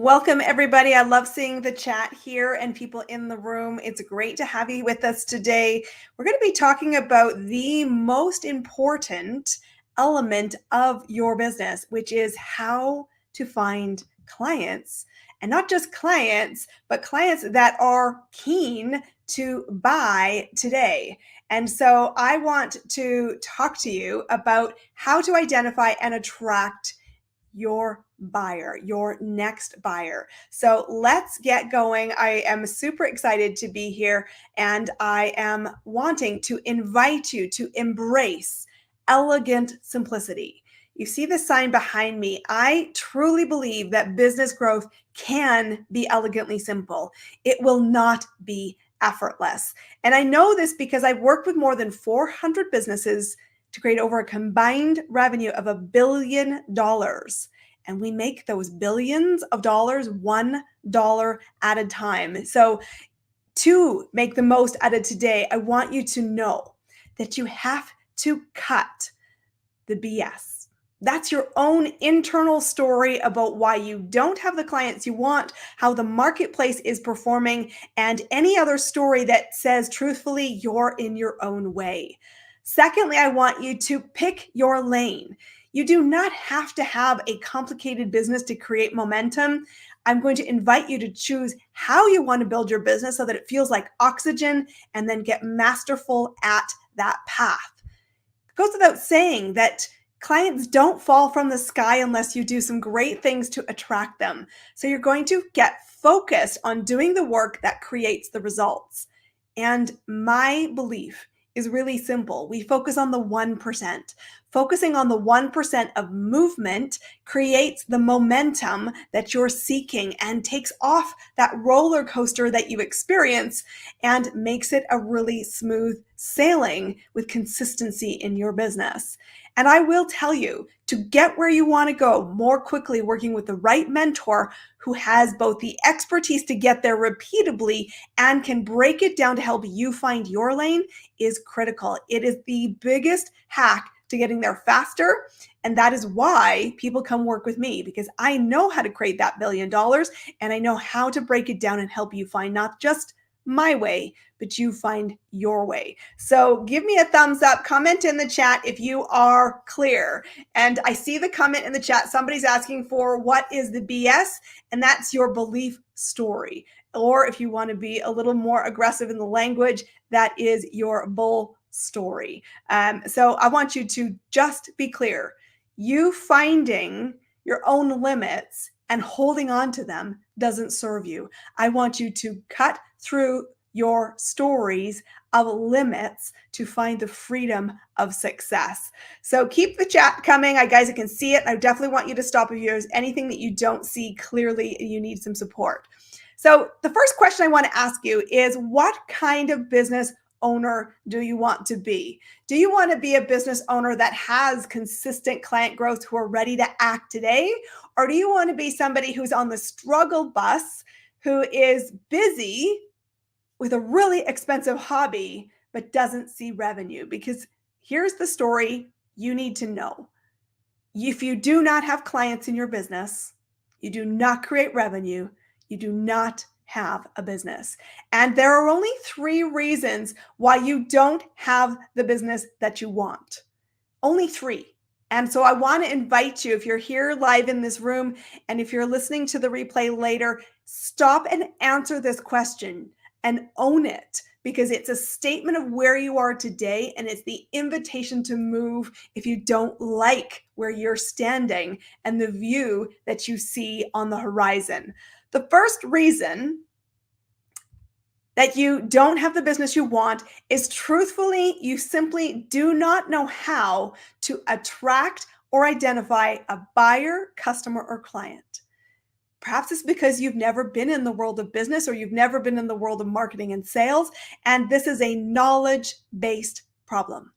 Welcome, everybody. I love seeing the chat here and people in the room. It's great to have you with us today. We're going to be talking about the most important element of your business, which is how to find clients. And not just clients, but clients that are keen to buy today. And so I want to talk to you about how to identify and attract your buyer, your next buyer. So let's get going. I am super excited to be here, and I am wanting to invite you to embrace elegant simplicity. You see the sign behind me. I truly believe that business growth can be elegantly simple. It will not be effortless. And I know this because I've worked with more than 400 businesses to create over a combined revenue of $1 billion. And we make those billions of dollars $1 at a time. So to make the most out of today, I want you to know that you have to cut the BS. That's your own internal story about why you don't have the clients you want, how the marketplace is performing, and any other story that says truthfully you're in your own way. Secondly, I want you to pick your lane. You do not have to have a complicated business to create momentum. I'm going to invite you to choose how you want to build your business so that it feels like oxygen, and then get masterful at that path. It goes without saying that clients don't fall from the sky unless you do some great things to attract them. So you're going to get focused on doing the work that creates the results. And my belief is really simple. We focus on the 1%. Focusing on the 1% of movement creates the momentum that you're seeking and takes off that roller coaster that you experience and makes it a really smooth sailing with consistency in your business. And I will tell you, to get where you want to go more quickly, working with the right mentor who has both the expertise to get there repeatably and can break it down to help you find your lane is critical. It is the biggest hack to getting there faster. And that is why people come work with me, because I know how to create that $1 billion, and I know how to break it down and help you find not just my way, but you find your way. So give me a thumbs up, comment in the chat if you are clear. And I see the comment in the chat. Somebody's asking for what is the BS, and that's your belief story. Or if you want to be a little more aggressive in the language, that is your bull story. So I want you to just be clear. You finding your own limits and holding on to them doesn't serve you. I want you to cut through your stories of limits to find the freedom of success. So keep the chat coming. Guys, I can see it. I definitely want you to stop if there's anything that you don't see clearly and you need some support. So the first question I want to ask you is, what kind of business owner do you want to be? Do you want to be a business owner that has consistent client growth who are ready to act today? Or do you want to be somebody who's on the struggle bus, who is busy with a really expensive hobby, but doesn't see revenue? Because here's the story you need to know. If you do not have clients in your business, you do not create revenue, you do not have a business. And there are only 3 reasons why you don't have the business that you want. Only 3. And so I want to invite you, if you're here live in this room, and if you're listening to the replay later, stop and answer this question and own it, because it's a statement of where you are today, and it's the invitation to move if you don't like where you're standing and the view that you see on the horizon. The first reason that you don't have the business you want is, truthfully, you simply do not know how to attract or identify a buyer, customer, or client. Perhaps it's because you've never been in the world of business, or you've never been in the world of marketing and sales, and this is a knowledge-based problem.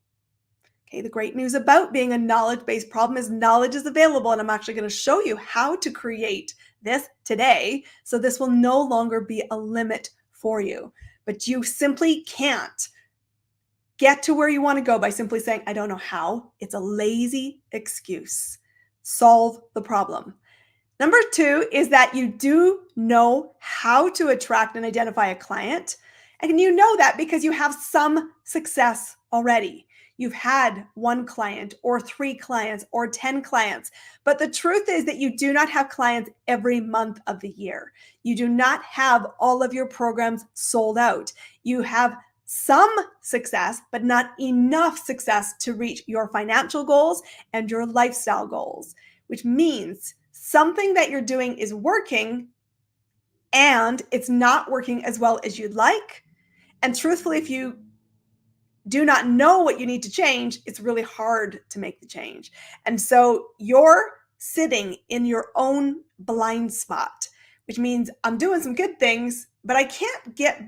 Okay, the great news about being a knowledge-based problem is knowledge is available, and I'm actually going to show you how to create this today, so this will no longer be a limit for you. But you simply can't get to where you want to go by simply saying, I don't know how. It's a lazy excuse. Solve the problem. Number two is that you do know how to attract and identify a client. And you know that because you have some success already. You've had one client or three clients or 10 clients. But the truth is that you do not have clients every month of the year. You do not have all of your programs sold out. You have some success, but not enough success to reach your financial goals and your lifestyle goals, which means something that you're doing is working and it's not working as well as you'd like. And truthfully, if you do not know what you need to change, it's really hard to make the change. And so you're sitting in your own blind spot, which means I'm doing some good things, but I can't get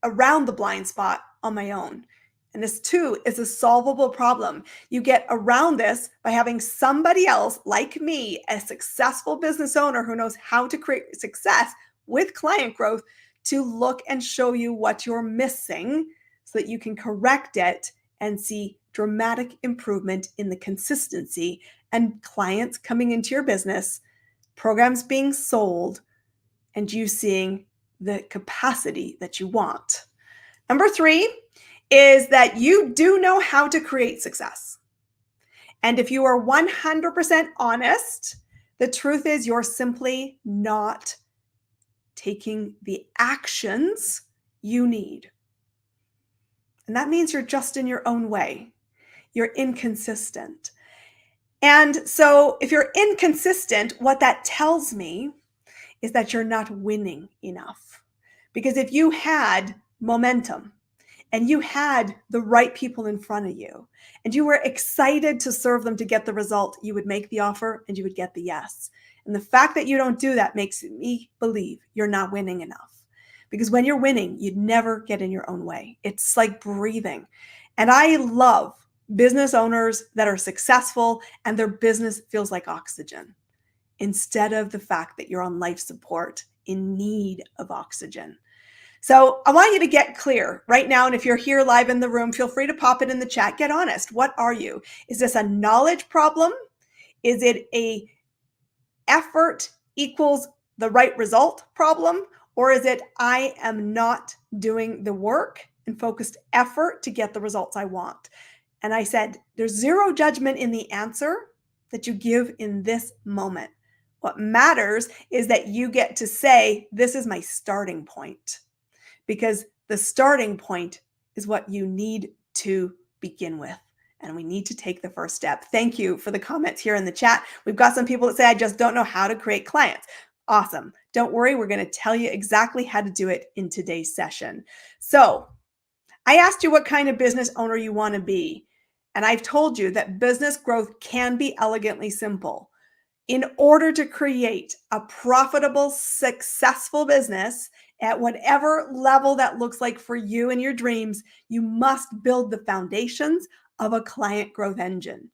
around the blind spot on my own. And this too is a solvable problem. You get around this by having somebody else like me, a successful business owner who knows how to create success with client growth, to look and show you what you're missing so that you can correct it and see dramatic improvement in the consistency and clients coming into your business, programs being sold, and you seeing the capacity that you want. Number three is that you do know how to create success. And if you are 100% honest, the truth is you're simply not taking the actions you need. And that means you're just in your own way. You're inconsistent. And so if you're inconsistent, what that tells me is that you're not winning enough. Because if you had momentum and you had the right people in front of you and you were excited to serve them to get the result, you would make the offer and you would get the yes. And the fact that you don't do that makes me believe you're not winning enough. Because when you're winning, you'd never get in your own way. It's like breathing. And I love business owners that are successful and their business feels like oxygen instead of the fact that you're on life support in need of oxygen. So I want you to get clear right now. And if you're here live in the room, feel free to pop it in the chat. Get honest. What are you? Is this a knowledge problem? Is it a effort equals the right result problem? Or is it I am not doing the work and focused effort to get the results I want? And I said, there's zero judgment in the answer that you give in this moment. What matters is that you get to say, this is my starting point. Because the starting point is what you need to begin with. And we need to take the first step. Thank you for the comments here in the chat. We've got some people that say, I just don't know how to create clients. Awesome. Don't worry. We're going to tell you exactly how to do it in today's session. So I asked you what kind of business owner you want to be. And I've told you that business growth can be elegantly simple. In order to create a profitable, successful business at whatever level that looks like for you and your dreams, you must build the foundations of a client growth engine.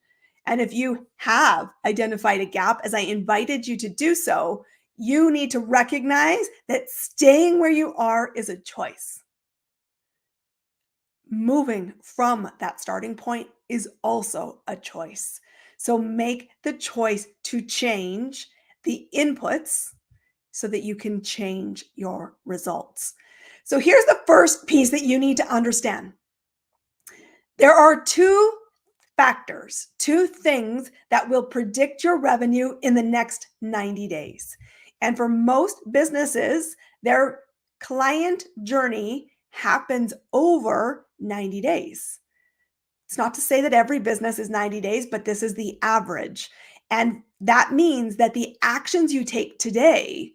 And if you have identified a gap, as I invited you to do so, you need to recognize that staying where you are is a choice. Moving from that starting point is also a choice. So make the choice to change the inputs so that you can change your results. So here's the first piece that you need to understand. There are two factors, two things that will predict your revenue in the next 90 days. And for most businesses, their client journey happens over 90 days. It's not to say that every business is 90 days, but this is the average. And that means that the actions you take today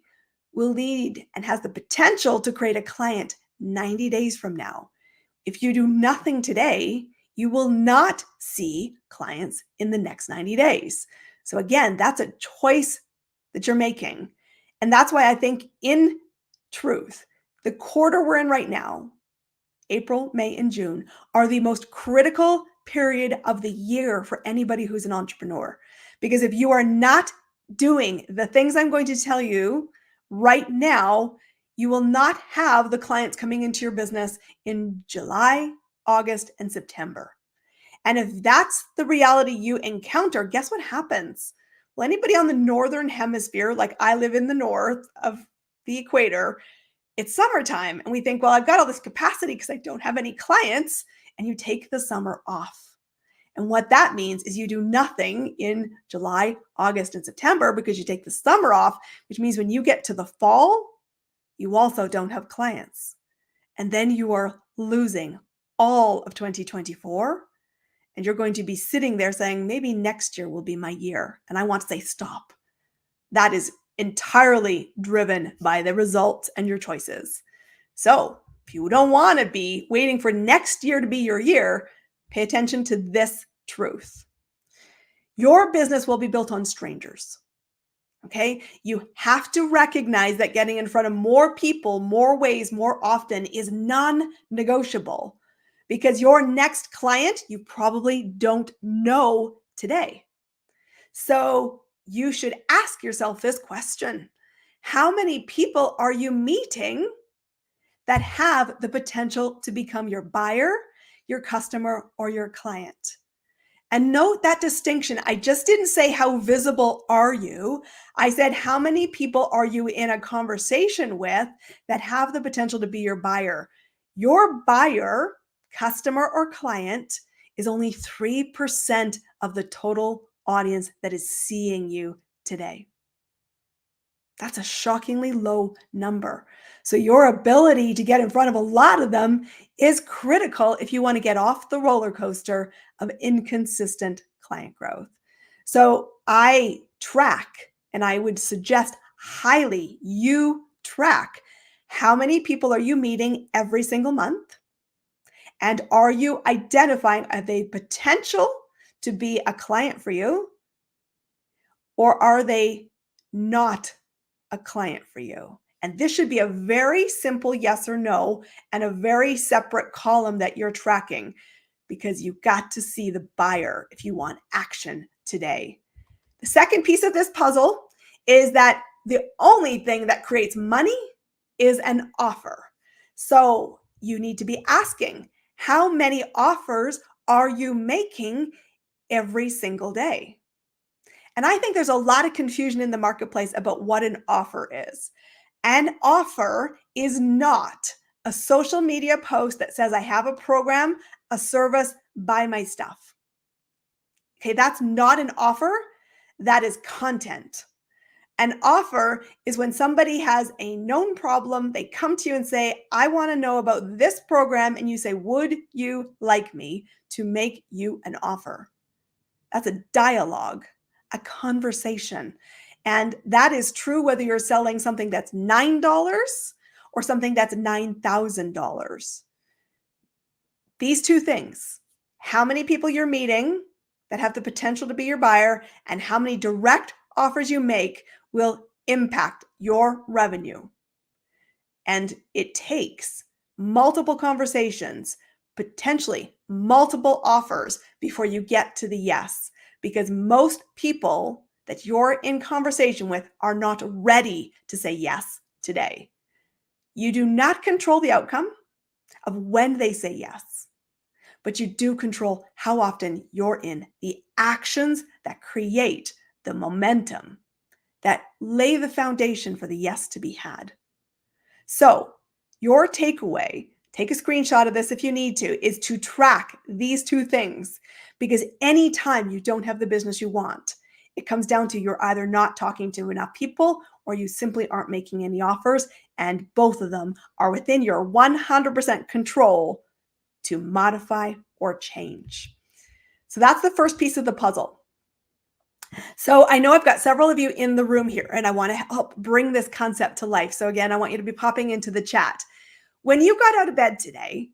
will lead and has the potential to create a client 90 days from now. If you do nothing today, you will not see clients in the next 90 days. So again, that's a choice that you're making. And that's why I think in truth, the quarter we're in right now, April, May, and June, are the most critical period of the year for anybody who's an entrepreneur. Because if you are not doing the things I'm going to tell you right now, you will not have the clients coming into your business in July, August, and September. And if that's the reality you encounter, guess what happens? Well, anybody on the northern hemisphere, like I live in the north of the equator, it's summertime and we think, well, I've got all this capacity because I don't have any clients, and you take the summer off. And what that means is you do nothing in July, August, and September because you take the summer off, which means when you get to the fall, you also don't have clients. And then you are losing all of 2024. And you're going to be sitting there saying, maybe next year will be my year. And I want to say, stop. That is entirely driven by the results and your choices. So if you don't want to be waiting for next year to be your year, pay attention to this truth. Your business will be built on strangers. Okay? You have to recognize that getting in front of more people, more ways, more often is non-negotiable, because your next client, you probably don't know today. So you should ask yourself this question: how many people are you meeting that have the potential to become your buyer, your customer, or your client? And note that distinction. I just didn't say how visible are you. I said how many people are you in a conversation with that have the potential to be your buyer. Your buyer, customer, or client is only 3% of the total audience that is seeing you today. That's a shockingly low number. So your ability to get in front of a lot of them is critical if you want to get off the roller coaster of inconsistent client growth. So I track, and I would suggest highly you track, how many people are you meeting every single month? And are you identifying, are they potential to be a client for you? Or are they not a client for you? And this should be a very simple yes or no, and a very separate column that you're tracking, because you've got to see the buyer if you want action today. The second piece of this puzzle is that the only thing that creates money is an offer. So you need to be asking, how many offers are you making every single day? And I think there's a lot of confusion in the marketplace about what an offer is. An offer is not a social media post that says, I have a program, a service, buy my stuff. Okay, that's not an offer. That is content. An offer is when somebody has a known problem, they come to you and say, I want to know about this program. And you say, would you like me to make you an offer? That's a dialogue, a conversation. And that is true whether you're selling something that's $9 or something that's $9,000. These two things, how many people you're meeting that have the potential to be your buyer and how many direct offers you make, will impact your revenue. And it takes multiple conversations, potentially multiple offers before you get to the yes, because most people that you're in conversation with are not ready to say yes today. You do not control the outcome of when they say yes, but you do control how often you're in the actions that create the momentum, that lay the foundation for the yes to be had. So your takeaway, take a screenshot of this if you need to, is to track these two things, because anytime you don't have the business you want, it comes down to you're either not talking to enough people or you simply aren't making any offers, and both of them are within your 100% control to modify or change. So that's the first piece of the puzzle. So I know I've got several of you in the room here, and I want to help bring this concept to life. So again, I want you to be popping into the chat. When you got out of bed today,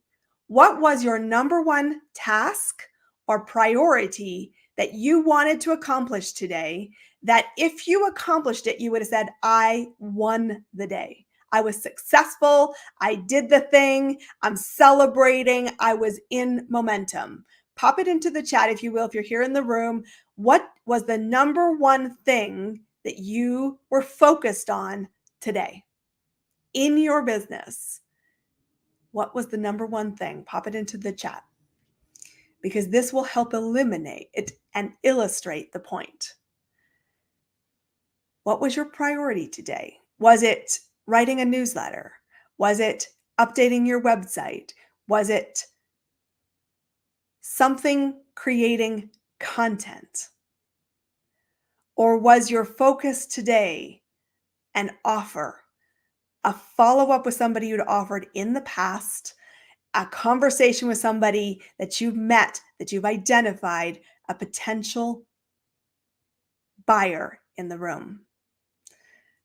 what was your number one task or priority that you wanted to accomplish today, that if you accomplished it, you would have said, I won the day. I was successful. I did the thing. I'm celebrating. I was in momentum. Pop it into the chat, if you will, if you're here in the room. What was the number one thing that you were focused on today in your business? What was the number one thing? Pop it into the chat, because this will help eliminate it and illustrate the point. What was your priority today? Was it writing a newsletter? Was it updating your website? Was it something creating content? Or was your focus today an offer, a follow-up with somebody you'd offered in the past, a conversation with somebody that you've met, that you've identified, a potential buyer in the room?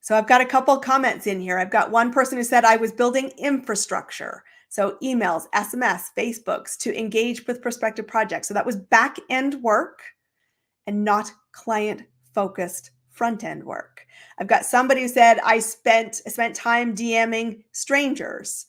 So I've got a couple of comments in here. I've got one person who said I was building infrastructure. So emails, SMS, Facebooks to engage with prospective projects. So that was back end work and not client focused front end work. I've got somebody who said I spent time DMing strangers.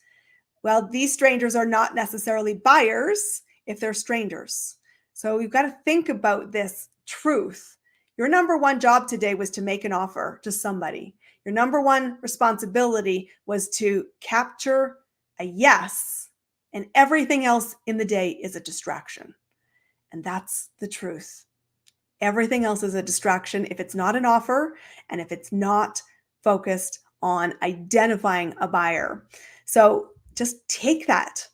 Well, these strangers are not necessarily buyers if they're strangers. So you've got to think about this truth. Your number one job today was to make an offer to somebody. Your number one responsibility was to capture a yes, and everything else in the day is a distraction. And that's the truth. Everything else is a distraction if it's not an offer and if it's not focused on identifying a buyer. So just take that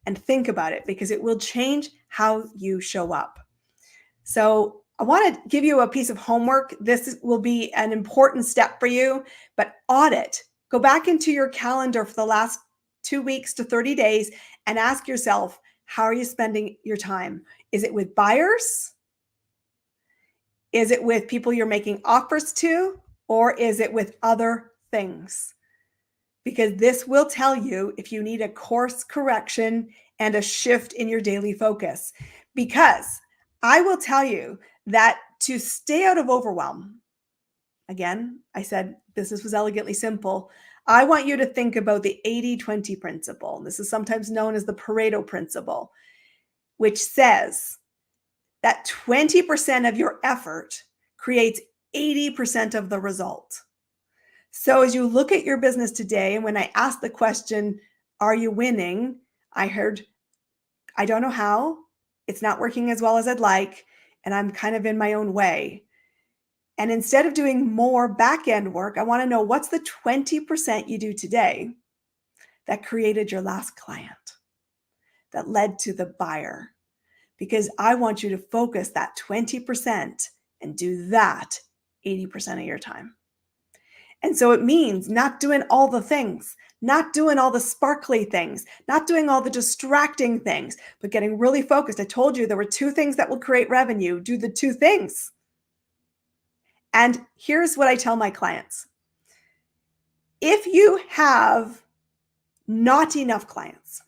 and think about it, because it will change how you show up. So I want to give you a piece of homework. This will be an important step for you, but audit. Go back into your calendar for the last 2 weeks to 30 days and ask yourself, how are you spending your time? Is it with buyers? Is it with people you're making offers to? Or is it with other things? Because this will tell you if you need a course correction and a shift in your daily focus. Because I will tell you that to stay out of overwhelm, again, I said business was elegantly simple. I want you to think about the 80-20 principle. This is sometimes known as the Pareto principle, which says that 20% of your effort creates 80% of the result. So as you look at your business today, and when I asked the question, are you winning? I heard, I don't know how, it's not working as well as I'd like, and I'm kind of in my own way. And instead of doing more back-end work, I want to know what's the 20% you do today that created your last client, that led to the buyer. Because I want you to focus that 20% and do that 80% of your time. And so it means not doing all the things, not doing all the sparkly things, not doing all the distracting things, but getting really focused. I told you there were 2 things that will create revenue. Do the 2 things. And here's what I tell my clients. If you have not enough clients,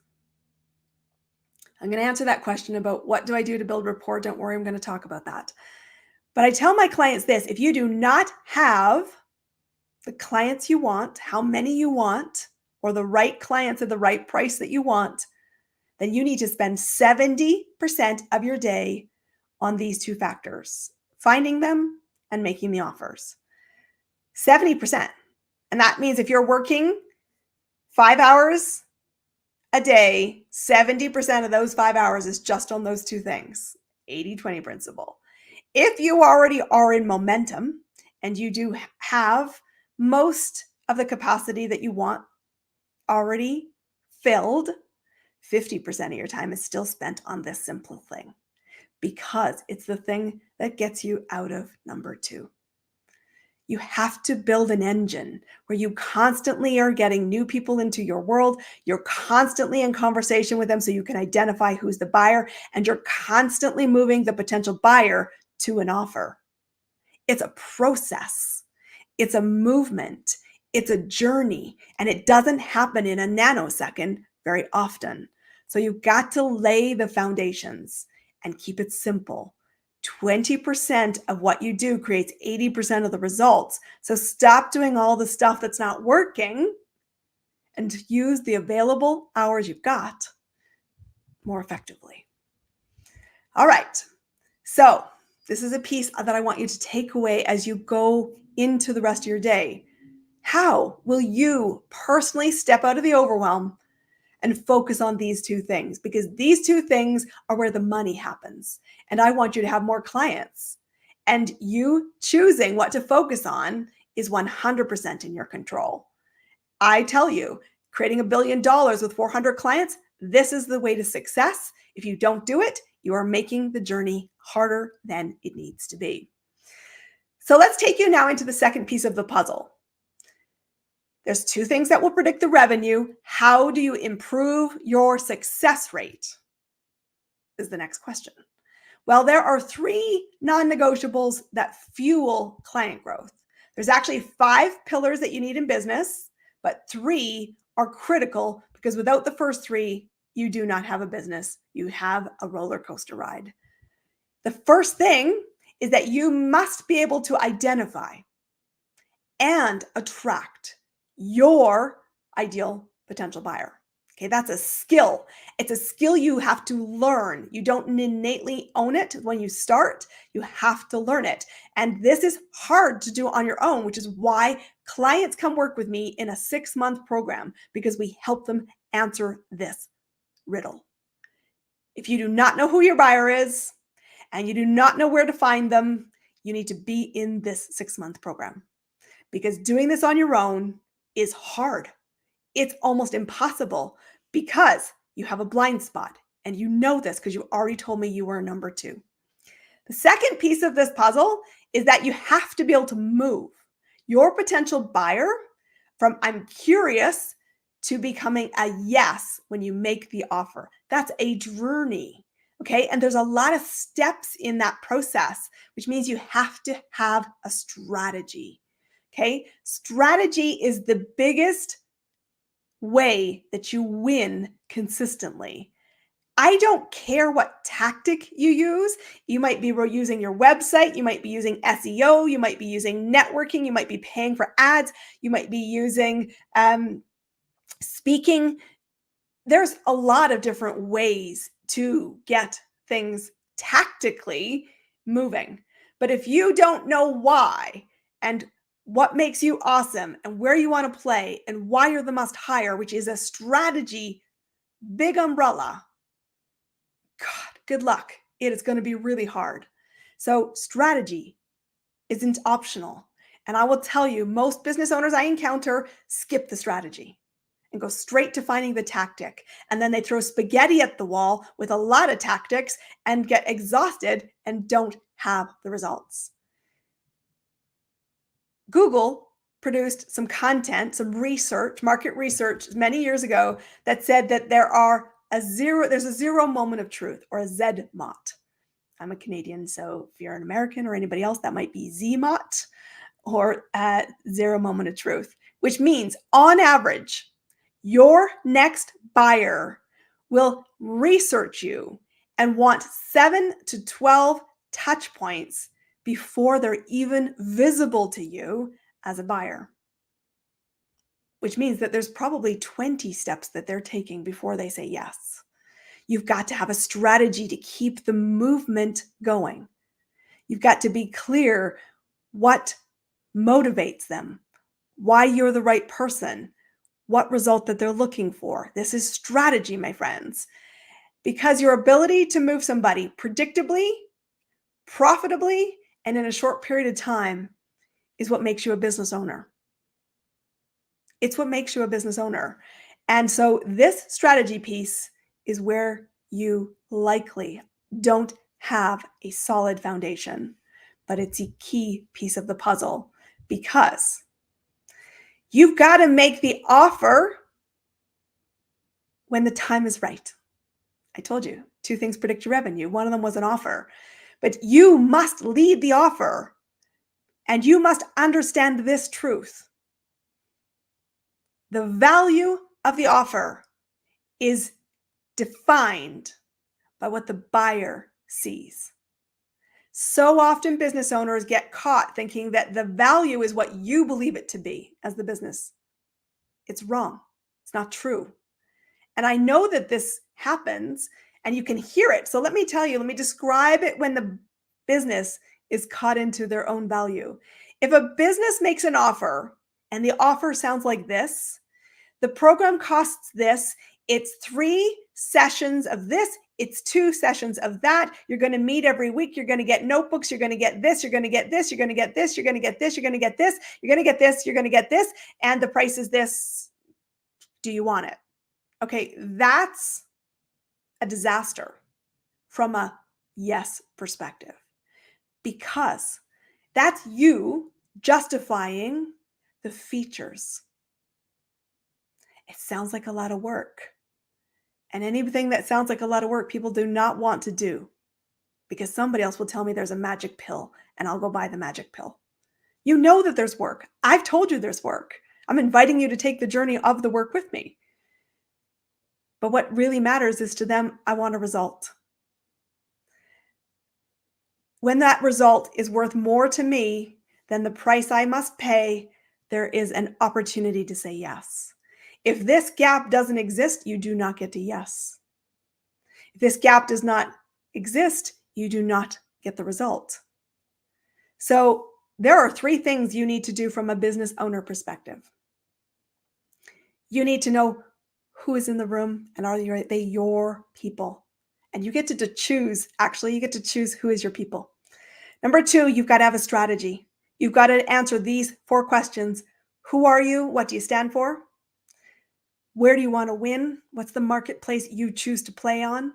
I'm going to answer that question about what do I do to build rapport? Don't worry, I'm going to talk about that. But I tell my clients this: if you do not have the clients you want, how many you want, or the right clients at the right price that you want, then you need to spend 70% of your day on these 2 factors: finding them and making the offers. 70%. And that means if you're working 5 hours a day, 70% of those 5 hours is just on those 2 things. 80-20 principle. If you already are in momentum and you do have most of the capacity that you want already filled, 50% of your time is still spent on this simple thing, because it's the thing that gets you out of number 2. You have to build an engine where you constantly are getting new people into your world. You're constantly in conversation with them so you can identify who's the buyer, and you're constantly moving the potential buyer to an offer. It's a process. It's a movement. It's a journey, and it doesn't happen in a nanosecond very often. So you've got to lay the foundations and keep it simple. 20% of what you do creates 80% of the results. So stop doing all the stuff that's not working and use the available hours you've got more effectively. All right. So this is a piece that I want you to take away as you go into the rest of your day. How will you personally step out of the overwhelm and focus on these 2 things? Because these 2 things are where the money happens. And I want you to have more clients. And you choosing what to focus on is 100% in your control. I tell you, creating $1 billion with 400 clients, this is the way to success. If you don't do it, you are making the journey harder than it needs to be. So let's take you now into the second piece of the puzzle. There's two things that will predict the revenue. How do you improve your success rate? Is the next question. Well, there are 3 non-negotiables that fuel client growth. There's actually 5 pillars that you need in business, but 3 are critical because without the first 3, you do not have a business. You have a roller coaster ride. The first thing is that you must be able to identify and attract your ideal potential buyer. Okay, that's a skill. It's a skill you have to learn. You don't innately own it when you start. You have to learn it. And this is hard to do on your own, which is why clients come work with me in a 6-month program, because we help them answer this riddle. If you do not know who your buyer is and you do not know where to find them, you need to be in this 6-month program, because doing this on your own is hard. It's almost impossible because you have a blind spot, and you know this because you already told me you were a number 2. The second piece of this puzzle is that you have to be able to move your potential buyer from "I'm curious" to becoming a yes when you make the offer. That's a journey, okay? And there's a lot of steps in that process, which means you have to have a strategy, okay? Strategy is the biggest way that you win consistently. I don't care what tactic you use. You might be using your website, you might be using SEO, you might be using networking, you might be paying for ads, you might be using speaking. There's a lot of different ways to get things tactically moving. But if you don't know why and what makes you awesome and where you want to play and why you're the must hire, which is a strategy, big umbrella, God, good luck. It is going to be really hard. So strategy isn't optional. And I will tell you, most business owners I encounter skip the strategy and go straight to finding the tactic. And then they throw spaghetti at the wall with a lot of tactics and get exhausted and don't have the results. Google produced some content, some research, market research many years ago that said that there's a zero moment of truth, or a ZMOT. I'm a Canadian, so if you're an American or anybody else, that might be ZMOT, or zero moment of truth, which means on average, your next buyer will research you and want 7 to 12 touch points before they're even visible to you as a buyer, which means that there's probably 20 steps that they're taking before they say yes. You've got to have a strategy to keep the movement going. You've got to be clear what motivates them, why you're the right person, what result that they're looking for. This is strategy, my friends, because your ability to move somebody predictably, profitably, and in a short period of time is what makes you a business owner. It's what makes you a business owner. And so this strategy piece is where you likely don't have a solid foundation, but it's a key piece of the puzzle, because you've got to make the offer when the time is right. I told you, 2 things predict your revenue. One of them was an offer, but you must lead the offer, and you must understand this truth. The value of the offer is defined by what the buyer sees. So often business owners get caught thinking that the value is what you believe it to be as the business. It's wrong. It's not true. And I know that this happens and you can hear it. So let me tell you, let me describe it when the business is caught into their own value. If a business makes an offer and the offer sounds like this, the program costs this, it's 3 sessions of this, It's 2 sessions of that. You're going to meet every week. You're going to get notebooks. You're going to get this. You're going to get this. You're going to get this. You're going to get this. You're going to get this. You're going to get this. You're going to get this. And the price is this. Do you want it? Okay, that's a disaster from a yes perspective, because that's you justifying the features. It sounds like a lot of work. And anything that sounds like a lot of work, people do not want to do, because somebody else will tell me there's a magic pill and I'll go buy the magic pill. You know that there's work. I've told you there's work. I'm inviting you to take the journey of the work with me. But what really matters is to them, I want a result. When that result is worth more to me than the price I must pay, there is an opportunity to say yes. If this gap doesn't exist, you do not get to yes. If this gap does not exist, you do not get the result. So there are 3 things you need to do from a business owner perspective. You need to know who is in the room, and are they your people? And you get to choose, actually, you get to choose who is your people. Number 2, you've got to have a strategy. You've got to answer these 4 questions. Who are you? What do you stand for? Where do you want to win? What's the marketplace you choose to play on?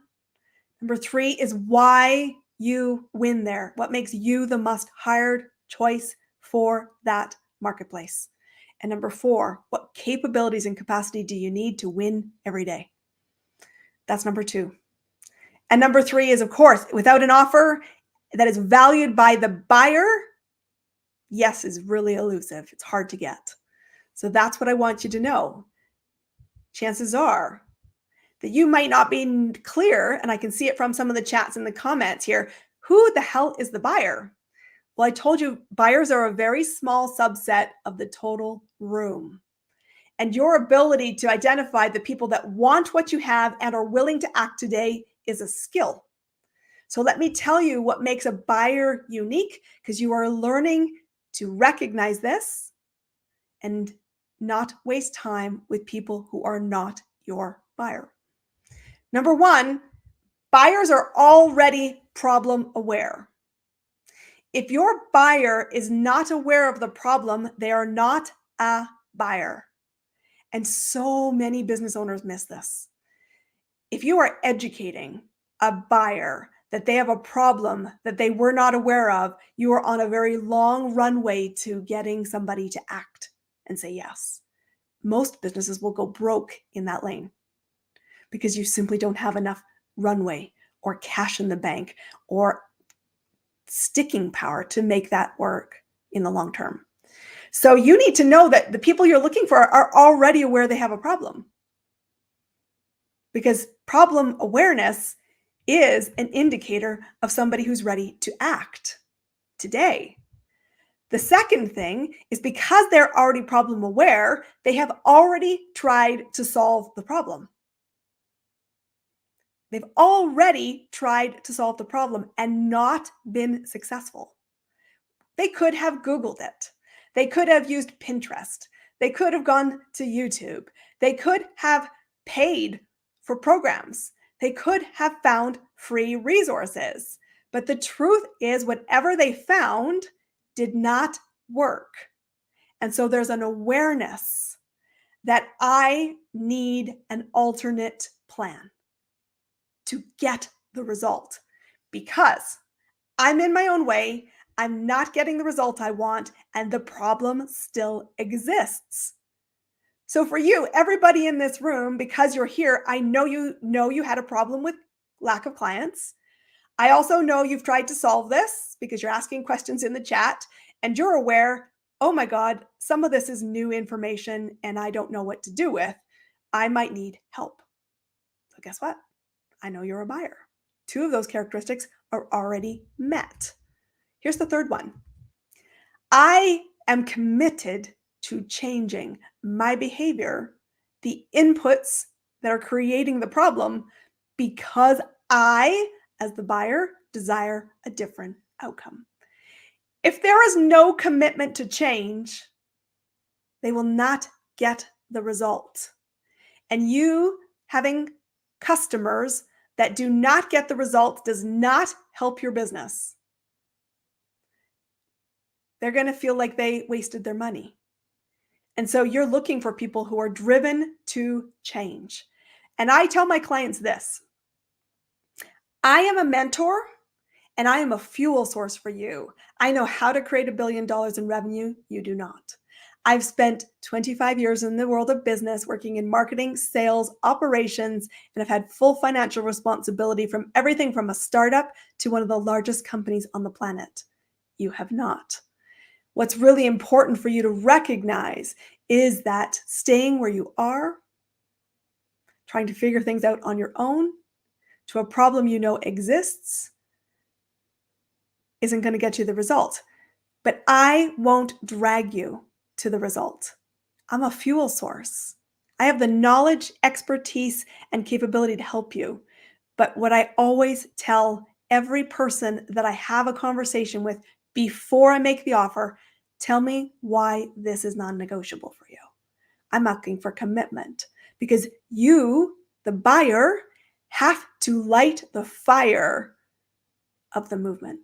Number 3 is why you win there. What makes you the must-hired choice for that marketplace? And number 4, what capabilities and capacity do you need to win every day? That's number 2. And number 3 is, of course, without an offer that is valued by the buyer, yes is really elusive. It's hard to get. So that's what I want you to know. Chances are that you might not be clear, and I can see it from some of the chats and the comments here. Who the hell is the buyer? Well, I told you, buyers are a very small subset of the total room. And your ability to identify the people that want what you have and are willing to act today is a skill. So let me tell you what makes a buyer unique, because you are learning to recognize this and not waste time with people who are not your buyer. Number 1, buyers are already problem aware. If your buyer is not aware of the problem, they are not a buyer. And so many business owners miss this. If you are educating a buyer that they have a problem that they were not aware of, you are on a very long runway to getting somebody to act and say yes. Most businesses will go broke in that lane because you simply don't have enough runway or cash in the bank or sticking power to make that work in the long term. So you need to know that the people you're looking for are already aware they have a problem, because problem awareness is an indicator of somebody who's ready to act today. The second thing is, because they're already problem aware, they have already tried to solve the problem. They've already tried to solve the problem and not been successful. They could have Googled it. They could have used Pinterest. They could have gone to YouTube. They could have paid for programs. They could have found free resources. But the truth is, whatever they found did not work. And so there's an awareness that I need an alternate plan to get the result, because I'm in my own way. I'm not getting the result I want, and the problem still exists. So for you, everybody in this room, because you're here, I know you had a problem with lack of clients. I also know you've tried to solve this because you're asking questions in the chat and you're aware, oh my God, some of this is new information and I don't know what to do with. I might need help. So guess what? I know you're a buyer. 2 of those characteristics are already met. Here's the third one. I am committed to changing my behavior, the inputs that are creating the problem, because I, as the buyer, desire a different outcome. If there is no commitment to change, they will not get the result. And you having customers that do not get the results does not help your business. They're going to feel like they wasted their money. And so you're looking for people who are driven to change. And I tell my clients this: I am a mentor and I am a fuel source for you. I know how to create $1 billion in revenue. You do not. I've spent 25 years in the world of business working in marketing, sales, operations, and I've had full financial responsibility from everything from a startup to one of the largest companies on the planet. You have not. What's really important for you to recognize is that staying where you are, trying to figure things out on your own to a problem you know exists, isn't going to get you the result. But I won't drag you to the result. I'm a fuel source. I have the knowledge, expertise, and capability to help you. But what I always tell every person that I have a conversation with before I make the offer, tell me why this is non-negotiable for you. I'm asking for commitment because you, the buyer, have to light the fire of the movement.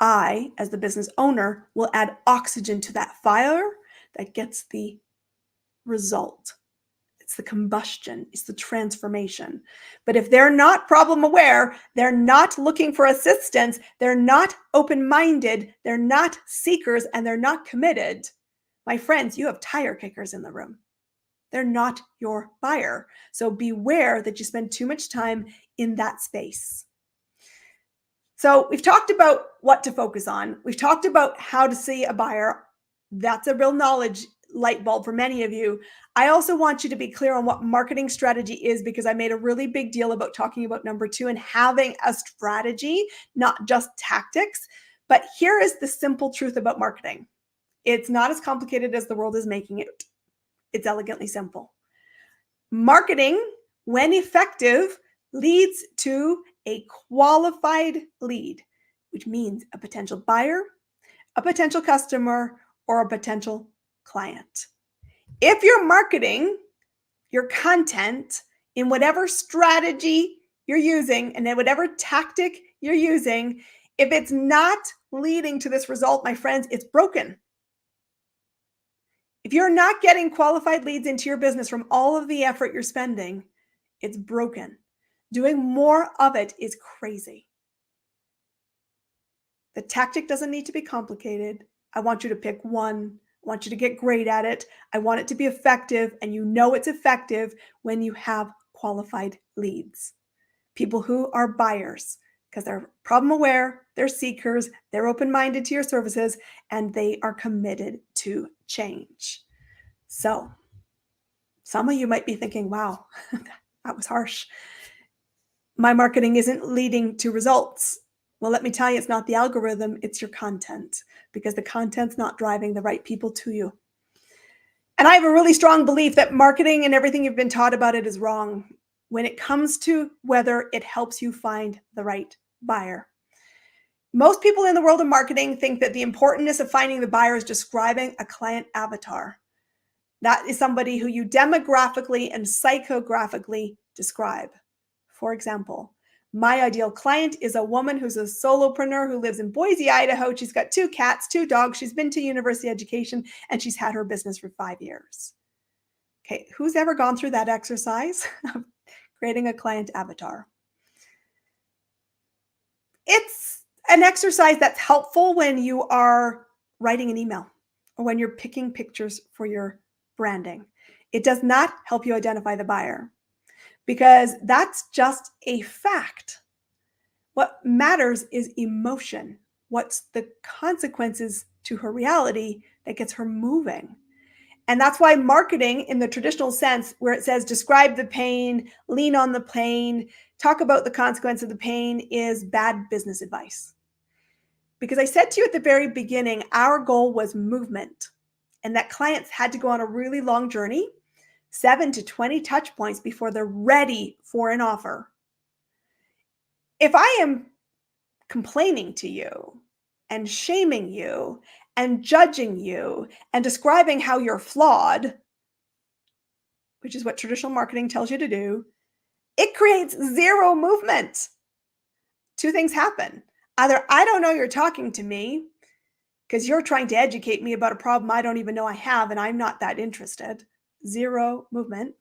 I, as the business owner, will add oxygen to that fire that gets the result. It's the combustion, it's the transformation. But if they're not problem aware, they're not looking for assistance, they're not open-minded, they're not seekers, and they're not committed, my friends, you have tire kickers in the room. They're not your buyer. So beware that you spend too much time in that space. So we've talked about what to focus on. We've talked about how to see a buyer. That's a real knowledge light bulb for many of you. I also want you to be clear on what marketing strategy is, because I made a really big deal about talking about number 2 and having a strategy, not just tactics. But here is the simple truth about marketing. It's not as complicated as the world is making it. It's elegantly simple. Marketing, when effective, leads to a qualified lead, which means a potential buyer, a potential customer, or a potential client. If you're marketing your content in whatever strategy you're using and in whatever tactic you're using, if it's not leading to this result, my friends, it's broken. If you're not getting qualified leads into your business from all of the effort you're spending, it's broken. Doing more of it is crazy. The tactic doesn't need to be complicated. I want you to pick one. I want you to get great at it. I want it to be effective, and you know it's effective when you have qualified leads. People who are buyers, because they're problem aware, they're seekers, they're open-minded to your services, and they are committed to change. So some of you might be thinking, wow, that was harsh. My marketing isn't leading to results. Well, let me tell you, it's not the algorithm, it's your content, because the content's not driving the right people to you. And I have a really strong belief that marketing and everything you've been taught about it is wrong when it comes to whether it helps you find the right buyer. Most people in the world of marketing think that the importance of finding the buyer is describing a client avatar. That is somebody who you demographically and psychographically describe. For example, my ideal client is a woman who's a solopreneur who lives in Boise, Idaho. She's got 2 cats, 2 dogs. She's been to university education, and she's had her business for 5 years. Okay, who's ever gone through that exercise of creating a client avatar? It's an exercise that's helpful when you are writing an email or when you're picking pictures for your branding. It does not help you identify the buyer, because that's just a fact. What matters is emotion. What's the consequences to her reality that gets her moving? And that's why marketing in the traditional sense, where it says describe the pain, lean on the pain, talk about the consequence of the pain, is bad business advice. Because I said to you at the very beginning, our goal was movement, and that clients had to go on a really long journey, 7 to 20 touch points before they're ready for an offer. If I am complaining to you and shaming you and judging you and describing how you're flawed, which is what traditional marketing tells you to do, it creates zero movement. Two things happen. Either I don't know you're talking to me because you're trying to educate me about a problem I don't even know I have and I'm not that interested. Zero movement.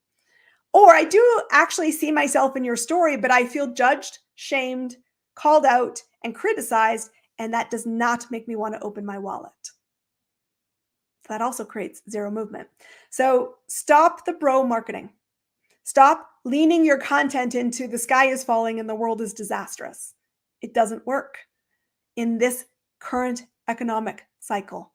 Or I do actually see myself in your story, but I feel judged, shamed, called out, and criticized, and that does not make me want to open my wallet. That also creates zero movement. So stop the bro marketing. Stop leaning your content into the sky is falling and the world is disastrous. It doesn't work in this current economic cycle.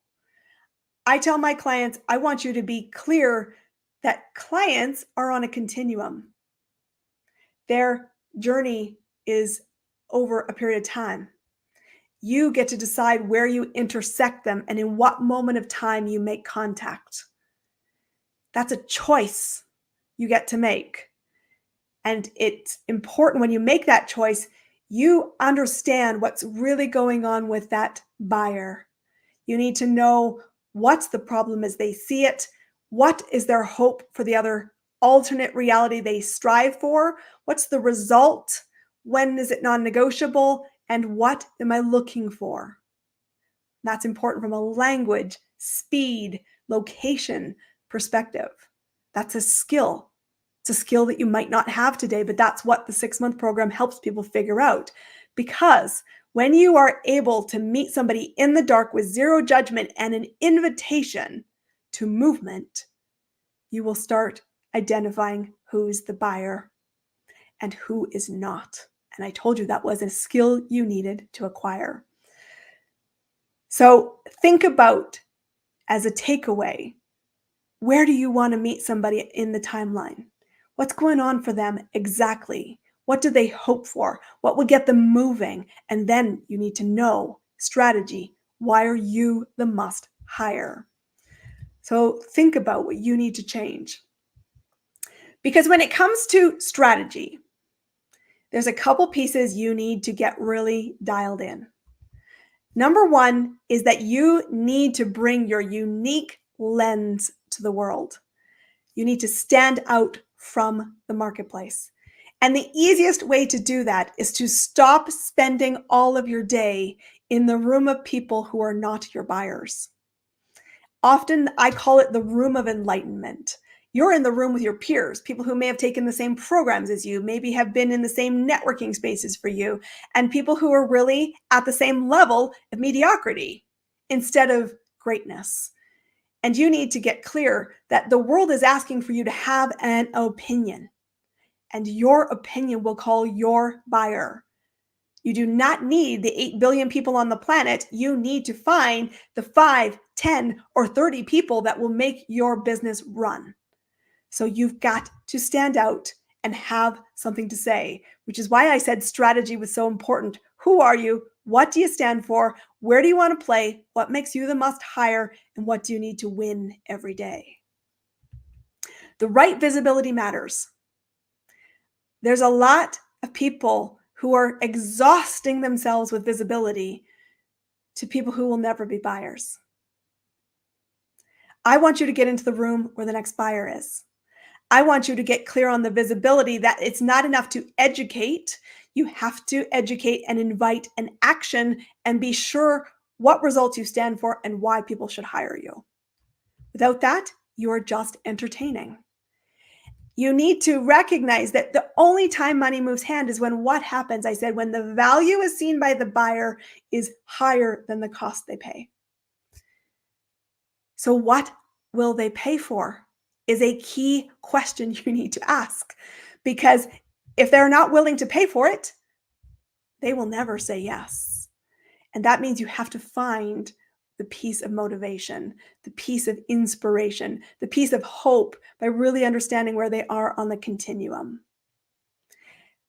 I tell my clients, I want you to be clear that clients are on a continuum. Their journey is over a period of time. You get to decide where you intersect them and in what moment of time you make contact. That's a choice you get to make. And it's important when you make that choice, you understand what's really going on with that buyer. You need to know what's the problem as they see it. What is their hope for the other alternate reality they strive for? What's the result? When is it non-negotiable? And what am I looking for? That's important from a language, speed, location perspective. That's a skill. It's a skill that you might not have today, but that's what the 6-month program helps people figure out. Because when you are able to meet somebody in the dark with zero judgment and an invitation to movement, you will start identifying who's the buyer and who is not. And I told you that was a skill you needed to acquire. So think about, as a takeaway, where do you want to meet somebody in the timeline? What's going on for them exactly? What do they hope for? What will get them moving? And then you need to know strategy. Why are you the must hire? So think about what you need to change. Because when it comes to strategy, there's a couple pieces you need to get really dialed in. Number one is that you need to bring your unique lens to the world. You need to stand out from the marketplace. And the easiest way to do that is to stop spending all of your day in the room of people who are not your buyers. Often I call it the room of enlightenment. You're in the room with your peers, people who may have taken the same programs as you, maybe have been in the same networking spaces for you, and people who are really at the same level of mediocrity instead of greatness. And you need to get clear that the world is asking for you to have an opinion, and your opinion will call your buyer. You do not need the 8 billion people on the planet. You need to find the 5, 10, or 30 people that will make your business run. So you've got to stand out and have something to say, which is why I said strategy was so important. Who are you? What do you stand for? Where do you want to play? What makes you the must hire? And what do you need to win every day? The right visibility matters. There's a lot of people who are exhausting themselves with visibility to people who will never be buyers. I want you to get into the room where the next buyer is. I want you to get clear on the visibility that it's not enough to educate. You have to educate and invite an action and be sure what results you stand for and why people should hire you. Without that, you are just entertaining. You need to recognize that the only time money moves hand is when what happens, I said, when the value is seen by the buyer is higher than the cost they pay. So what will they pay for is a key question you need to ask, because if they're not willing to pay for it, they will never say yes. And that means you have to find the piece of motivation, the piece of inspiration, the piece of hope by really understanding where they are on the continuum.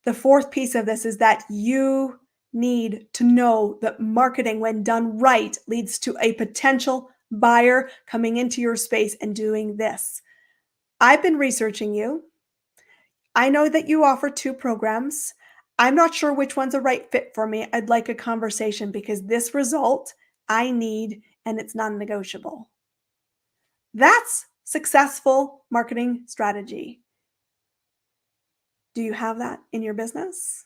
The fourth piece of this is that you need to know that marketing, when done right, leads to a potential buyer coming into your space and doing this. I've been researching you. I know that you offer 2 programs. I'm not sure which one's a right fit for me. I'd like a conversation because this result I need and it's non-negotiable. That's successful marketing strategy. Do you have that in your business?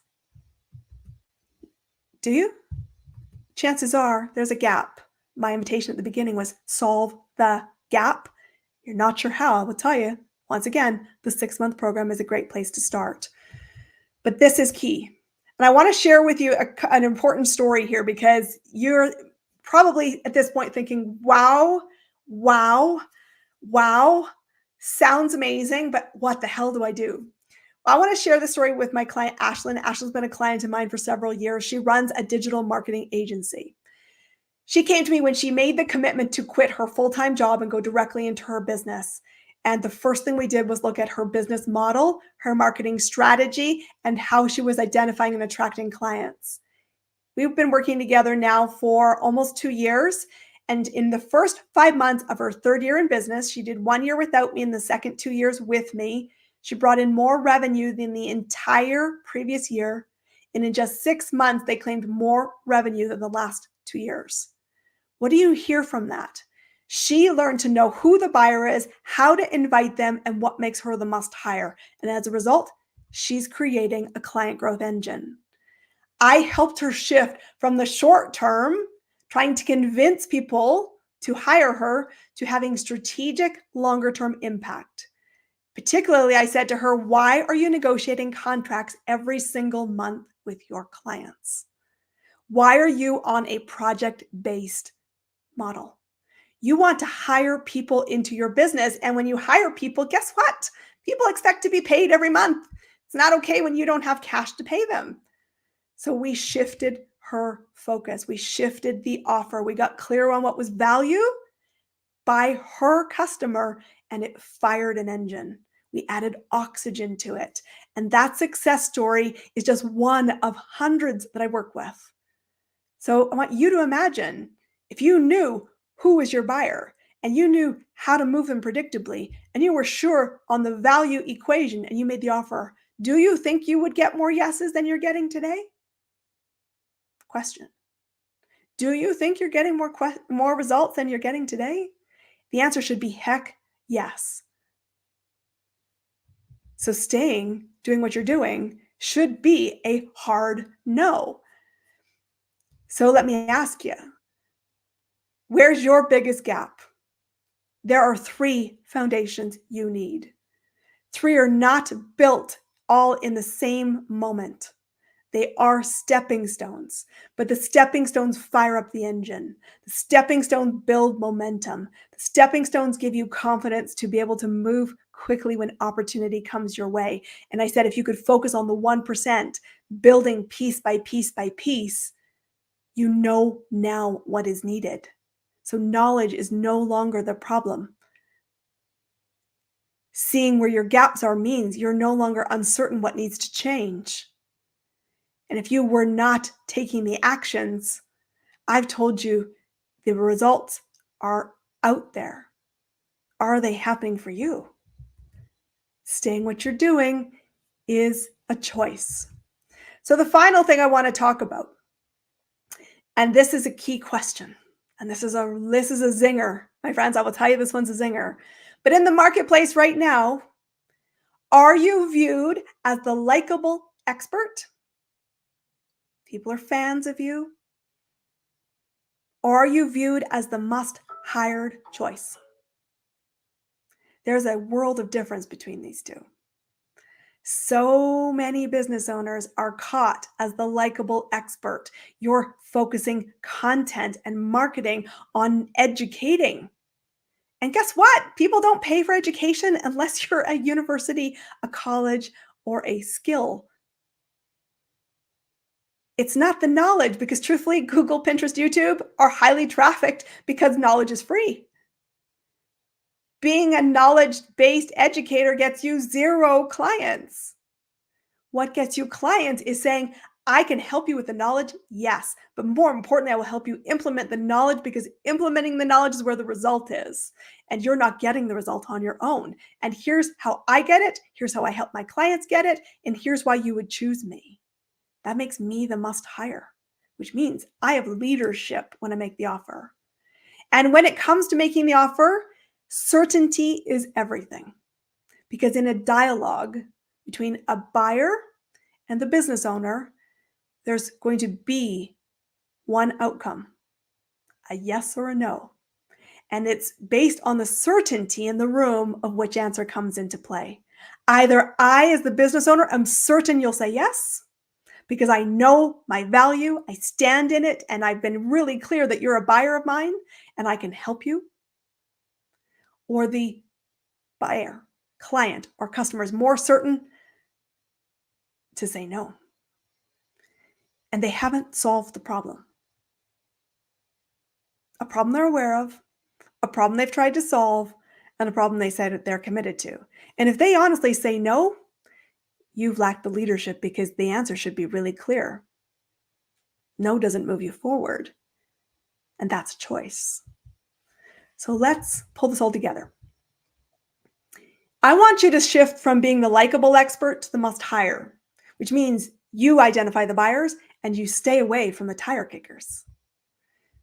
Do you? Chances are there's a gap. My invitation at the beginning was solve the gap. You're not sure how, I will tell you. Once again, the 6-month program is a great place to start. But this is key. And I want to share with you an important story here because you're probably at this point thinking, wow, wow, wow, sounds amazing, but what the hell do I do? I want to share the story with my client, Ashlyn. Ashlyn's been a client of mine for several years. She runs a digital marketing agency. She came to me when she made the commitment to quit her full-time job and go directly into her business. And the first thing we did was look at her business model, her marketing strategy, and how she was identifying and attracting clients. We've been working together now for almost 2 years. And in the first 5 months of her third year in business, she did 1 year without me and the second 2 years with me. She brought in more revenue than the entire previous year. And in just 6 months, they claimed more revenue than the last 2 years. What do you hear from that? She learned to know who the buyer is, how to invite them, and what makes her the must hire. And as a result, she's creating a client growth engine. I helped her shift from the short term, trying to convince people to hire her, to having strategic, longer term impact. Particularly, I said to her, why are you negotiating contracts every single month with your clients? Why are you on a project-based model? You want to hire people into your business. And when you hire people, guess what? People expect to be paid every month. It's not okay when you don't have cash to pay them. So we shifted her focus. We shifted the offer. We got clear on what was value by her customer, and it fired an engine. We added oxygen to it. And that success story is just one of hundreds that I work with. So I want you to imagine if you knew who was your buyer and you knew how to move them predictably and you were sure on the value equation and you made the offer, do you think you would get more yeses than you're getting today? Question. Do you think you're getting more results than you're getting today? The answer should be heck yes. So doing what you're doing should be a hard no. So let me ask you, where's your biggest gap? There are 3 foundations you need. 3 are not built all in the same moment. They are stepping stones, but the stepping stones fire up the engine. The stepping stones build momentum. The stepping stones give you confidence to be able to move quickly when opportunity comes your way. And I said, if you could focus on the 1%, building piece by piece by piece, you know now what is needed. So knowledge is no longer the problem. Seeing where your gaps are means you're no longer uncertain what needs to change. And if you were not taking the actions, I've told you the results are out there. Are they happening for you? Staying what you're doing is a choice. So the final thing I want to talk about, and this is a key question, and this is a zinger. My friends, I will tell you this one's a zinger. But in the marketplace right now, are you viewed as the likable expert? People are fans of you. Or are you viewed as the must-hired choice? There's a world of difference between these two. So many business owners are caught as the likable expert. You're focusing content and marketing on educating. And guess what? People don't pay for education unless you're a university, a college, or a skill. It's not the knowledge because truthfully, Google, Pinterest, YouTube are highly trafficked because knowledge is free. Being a knowledge-based educator gets you 0 clients. What gets you clients is saying, I can help you with the knowledge, yes, but more importantly, I will help you implement the knowledge because implementing the knowledge is where the result is. And you're not getting the result on your own. And here's how I get it. Here's how I help my clients get it. And here's why you would choose me. That makes me the must hire, which means I have leadership when I make the offer. And when it comes to making the offer, certainty is everything. Because in a dialogue, between a buyer and the business owner, there's going to be one outcome, a yes or a no. And it's based on the certainty in the room of which answer comes into play. Either I, as the business owner, am certain you'll say yes, because I know my value, I stand in it, and I've been really clear that you're a buyer of mine and I can help you. Or the buyer, client, or customer is more certain to say no. And they haven't solved the problem. A problem they're aware of, a problem they've tried to solve, and a problem they said that they're committed to. And if they honestly say no, you've lacked the leadership, because the answer should be really clear. No doesn't move you forward, and that's a choice. So let's pull this all together. I want you to shift from being the likable expert to the must hire, which means you identify the buyers and you stay away from the tire kickers.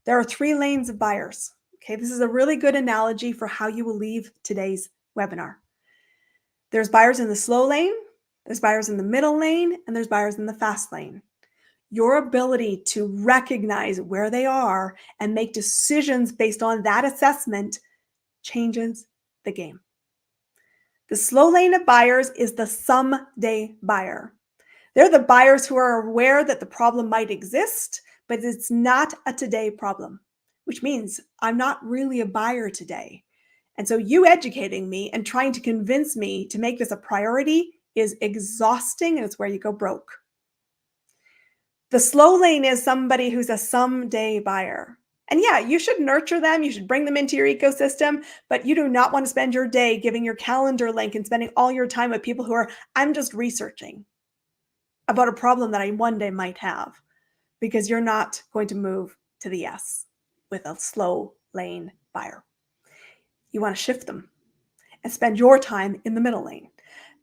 There are 3 lanes of buyers. Okay, this is a really good analogy for how you will leave today's webinar. There's buyers in the slow lane, there's buyers in the middle lane, and there's buyers in the fast lane. Your ability to recognize where they are and make decisions based on that assessment changes the game. The slow lane of buyers is the someday buyer. They're the buyers who are aware that the problem might exist, but it's not a today problem, which means I'm not really a buyer today. And so you educating me and trying to convince me to make this a priority is exhausting, and it's where you go broke. The slow lane is somebody who's a someday buyer. And yeah, you should nurture them. You should bring them into your ecosystem, but you do not want to spend your day giving your calendar link and spending all your time with people who are, I'm just researching about a problem that I one day might have, because you're not going to move to the yes with a slow lane buyer. You want to shift them and spend your time in the middle lane.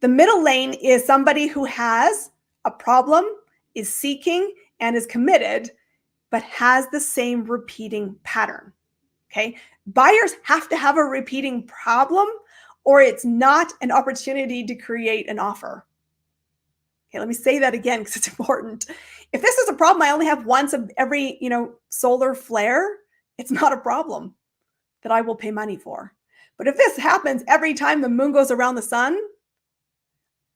The middle lane is somebody who has a problem, is seeking, and is committed, but has the same repeating pattern. Okay? Buyers have to have a repeating problem, or it's not an opportunity to create an offer. Okay, let me say that again because it's important. If this is a problem I only have once every, solar flare, it's not a problem that I will pay money for. But if this happens every time the moon goes around the sun,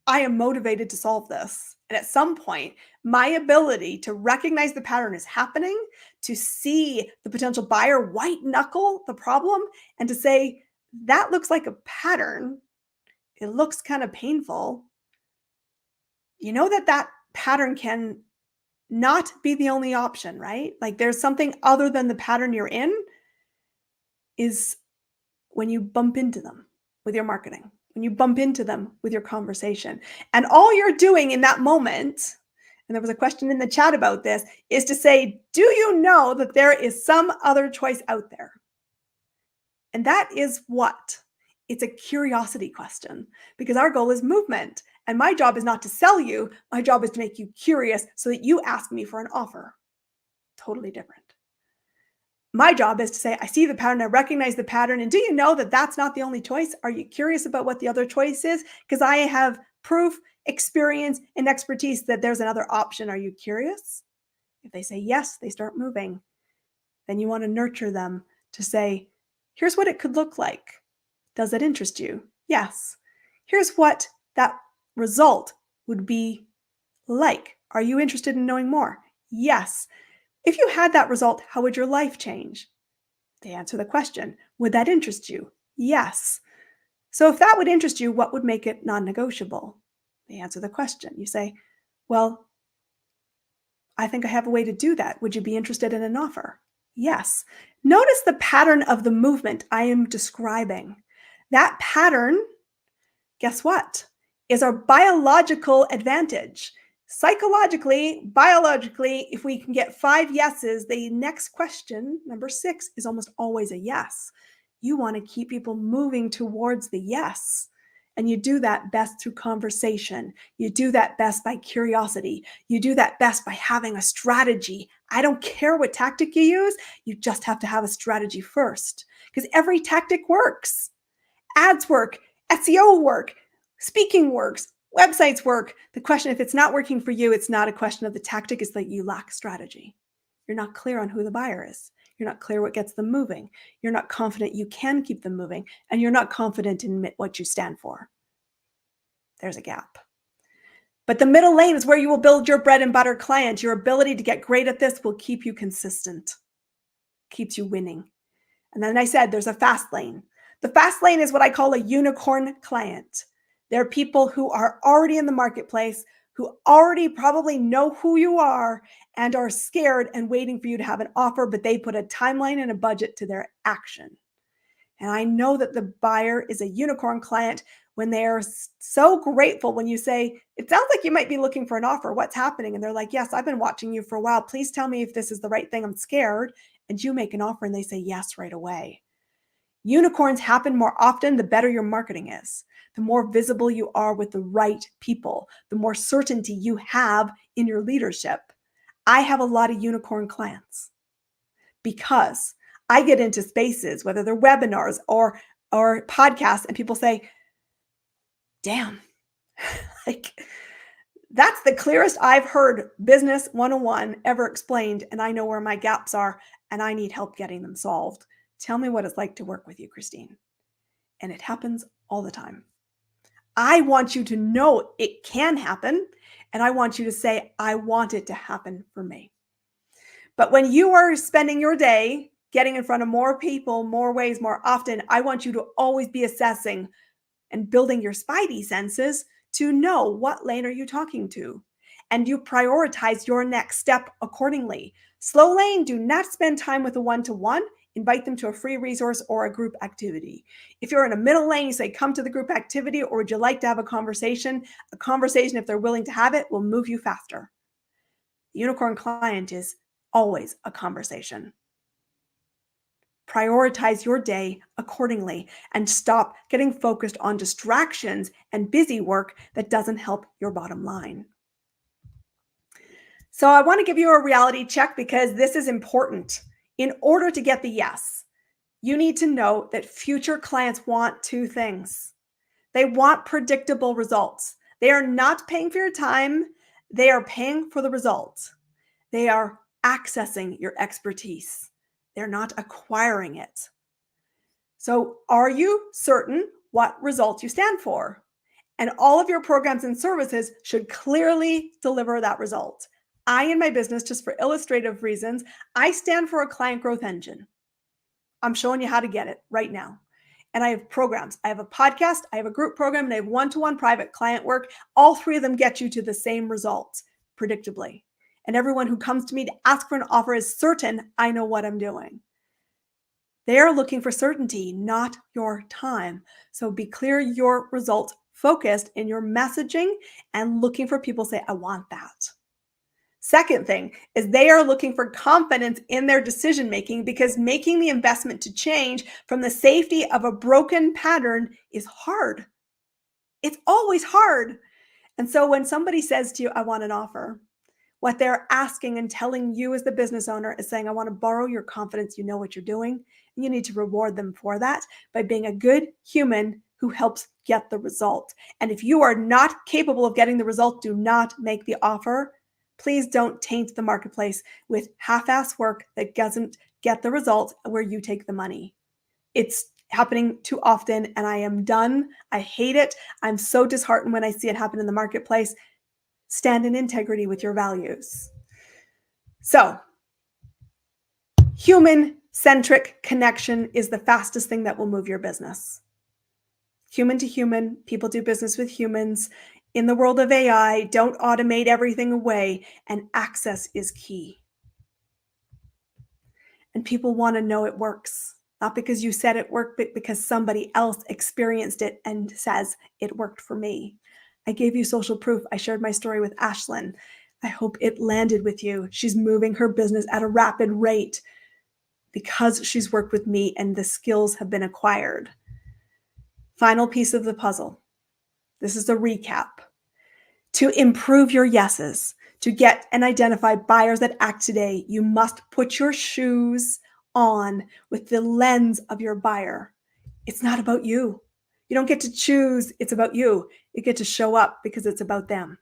I am motivated to solve this. And at some point, my ability to recognize the pattern is happening, to see the potential buyer white knuckle the problem, and to say, that looks like a pattern. It looks kind of painful. You know that pattern can not be the only option, right? Like there's something other than the pattern you're in, is when you bump into them with your marketing, when you bump into them with your conversation. And all you're doing in that moment, and there was a question in the chat about this, is to say, do you know that there is some other choice out there? And that is what? It's a curiosity question, because our goal is movement. And my job is not to sell you. My job is to make you curious so that you ask me for an offer. Totally different. My job is to say, I see the pattern, I recognize the pattern, and do you know that that's not the only choice? Are you curious about what the other choice is? Because I have proof, experience, and expertise that there's another option. Are you curious? If they say yes, they start moving. Then you want to nurture them to say, here's what it could look like. Does it interest you? Yes. Here's what that result would be like. Are you interested in knowing more? Yes. If you had that result, how would your life change? They answer the question. Would that interest you? Yes. So if that would interest you, what would make it non-negotiable? They answer the question. You say, well, I think I have a way to do that. Would you be interested in an offer? Yes. Notice the pattern of the movement I am describing. That pattern, guess what? Is our biological advantage. Psychologically, biologically, if we can get 5 yeses, the next question, number 6, is almost always a yes. You want to keep people moving towards the yes. And you do that best through conversation. You do that best by curiosity. You do that best by having a strategy. I don't care what tactic you use. You just have to have a strategy first, because every tactic works. Ads work, SEO work, speaking works, Websites work. The question, if it's not working for you, it's not a question of the tactic, it's that you lack strategy. You're not clear on who the buyer is. You're not clear what gets them moving. You're not confident you can keep them moving, and you're not confident in what you stand for. There's a gap. But the middle lane is where you will build your bread and butter client. Your ability to get great at this will keep you consistent, keeps you winning. And then I said there's a fast lane. The fast lane is what I call a unicorn client. They're people who are already in the marketplace, who already probably know who you are and are scared and waiting for you to have an offer, but they put a timeline and a budget to their action. And I know that the buyer is a unicorn client when they are so grateful when you say, it sounds like you might be looking for an offer. What's happening? And they're like, yes, I've been watching you for a while. Please tell me if this is the right thing. I'm scared. And you make an offer and they say yes right away. Unicorns happen more often the better your marketing is. The more visible you are with the right people, the more certainty you have in your leadership. I have a lot of unicorn clients because I get into spaces, whether they're webinars or podcasts, and people say, damn, like that's the clearest I've heard business 101 ever explained. And I know where my gaps are and I need help getting them solved. Tell me what it's like to work with you, Christine. And it happens all the time. I want you to know it can happen. And I want you to say, I want it to happen for me. But when you are spending your day getting in front of more people, more ways, more often, I want you to always be assessing and building your spidey senses to know what lane are you talking to. And you prioritize your next step accordingly. Slow lane, do not spend time with a one-to-one. Invite them to a free resource or a group activity. If you're in a middle lane, you say, come to the group activity, or would you like to have a conversation? A conversation, if they're willing to have it, will move you faster. The unicorn client is always a conversation. Prioritize your day accordingly and stop getting focused on distractions and busy work that doesn't help your bottom line. So I want to give you a reality check because this is important. In order to get the yes, you need to know that future clients want two things. They want predictable results. They are not paying for your time. They are paying for the results. They are accessing your expertise. They're not acquiring it. So are you certain what results you stand for? And all of your programs and services should clearly deliver that result. In my business, just for illustrative reasons, I stand for a client growth engine. I'm showing you how to get it right now. And I have programs. I have a podcast, I have a group program, and I have one-to-one private client work. All three of them get you to the same results, predictably. And everyone who comes to me to ask for an offer is certain I know what I'm doing. They're looking for certainty, not your time. So be clear, your results focused in your messaging and looking for people say, I want that. Second thing is they are looking for confidence in their decision-making because making the investment to change from the safety of a broken pattern is hard. It's always hard. And so when somebody says to you, I want an offer, what they're asking and telling you as the business owner is saying, I want to borrow your confidence. You know what you're doing. And you need to reward them for that by being a good human who helps get the result. And if you are not capable of getting the result, do not make the offer. Please don't taint the marketplace with half-ass work that doesn't get the result where you take the money. It's happening too often and I am done. I hate it. I'm so disheartened when I see it happen in the marketplace. Stand in integrity with your values. So, human-centric connection is the fastest thing that will move your business. Human to human, people do business with humans. In the world of AI, don't automate everything away, and access is key. And people want to know it works, not because you said it worked, but because somebody else experienced it and says it worked for me. I gave you social proof. I shared my story with Ashlyn. I hope it landed with you. She's moving her business at a rapid rate because she's worked with me and the skills have been acquired. Final piece of the puzzle. This is a recap. To improve your yeses, to get and identify buyers that act today, you must put your shoes on with the lens of your buyer. It's not about you. You don't get to choose. It's about you. You get to show up because it's about them.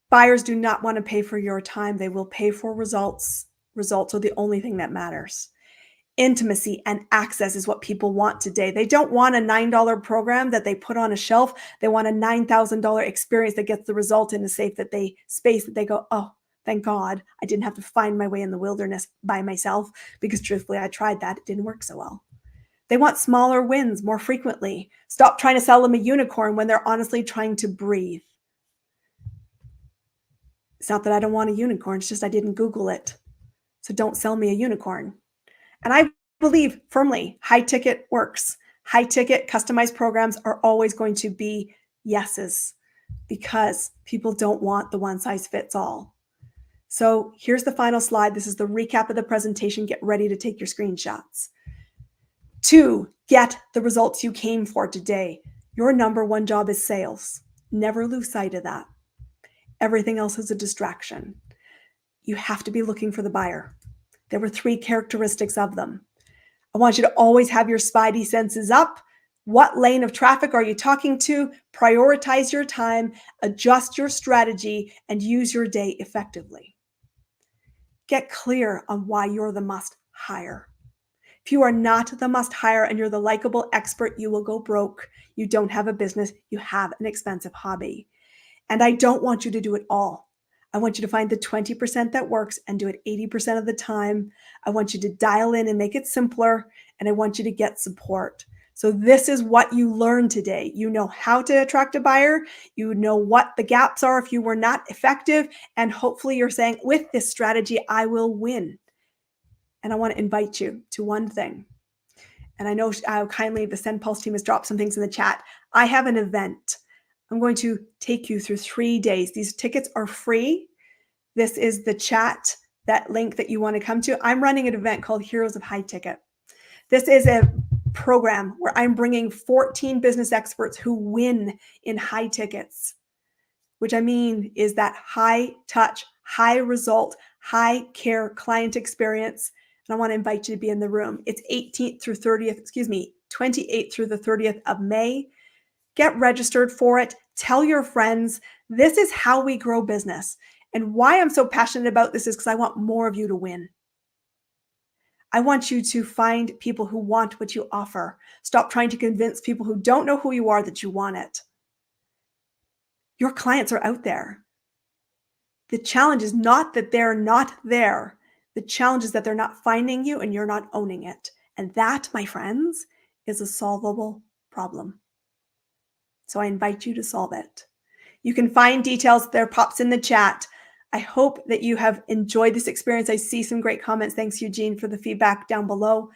Buyers do not want to pay for your time. They will pay for results. Results are the only thing that matters. Intimacy and access is what people want today. They don't want a $9 program that they put on a shelf. They want a $9,000 experience that gets the result in a safe space that they go, oh, thank God I didn't have to find my way in the wilderness by myself, because truthfully, I tried that. It didn't work so well. They want smaller wins more frequently. Stop trying to sell them a unicorn when they're honestly trying to breathe. It's not that I don't want a unicorn. It's just I didn't Google it. So don't sell me a unicorn. And I believe firmly high ticket works. High ticket customized programs are always going to be yeses, because people don't want the one size fits all. So here's the final slide. This is the recap of the presentation. Get ready to take your screenshots. 2, get the results you came for today. Your number one job is sales. Never lose sight of that. Everything else is a distraction. You have to be looking for the buyer. There were 3 characteristics of them. I want you to always have your spidey senses up. What lane of traffic are you talking to? Prioritize your time, adjust your strategy, and use your day effectively. Get clear on why you're the must hire. If you are not the must hire and you're the likable expert, you will go broke. You don't have a business. You have an expensive hobby. And I don't want you to do it all. I want you to find the 20% that works and do it 80% of the time. I want you to dial in and make it simpler, and I want you to get support. So this is what you learned today. You know how to attract a buyer. You know what the gaps are if you were not effective, and hopefully you're saying, with this strategy, I will win. And I want to invite you to one thing. And I know kindly the SendPulse team has dropped some things in the chat. I have an event. I'm going to take you through 3 days. These tickets are free. This is the chat, that link that you want to come to. I'm running an event called Heroes of High Ticket. This is a program where I'm bringing 14 business experts who win in high tickets, which I mean is that high touch, high result, high care client experience. And I want to invite you to be in the room. It's 28th through the 30th of May. Get registered for it. Tell your friends. This is how we grow business. And why I'm so passionate about this is because I want more of you to win. I want you to find people who want what you offer. Stop trying to convince people who don't know who you are that you want it. Your clients are out there. The challenge is not that they're not there. The challenge is that they're not finding you and you're not owning it. And that, my friends, is a solvable problem. So I invite you to solve it. You can find details there, pops in the chat. I hope that you have enjoyed this experience. I see some great comments. Thanks, Eugene, for the feedback down below.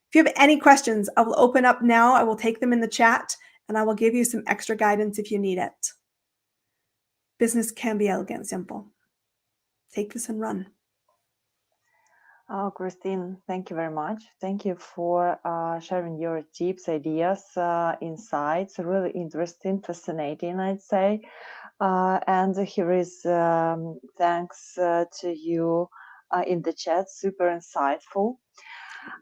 If you have any questions, I will open up now. I will take them in the chat, and I will give you some extra guidance if you need it. Business can be elegant and simple. Take this and run. Oh, Christine, thank you very much. Thank you for sharing your tips, ideas, insights. Really interesting, fascinating, I'd say. And here is thanks to you in the chat. Super insightful.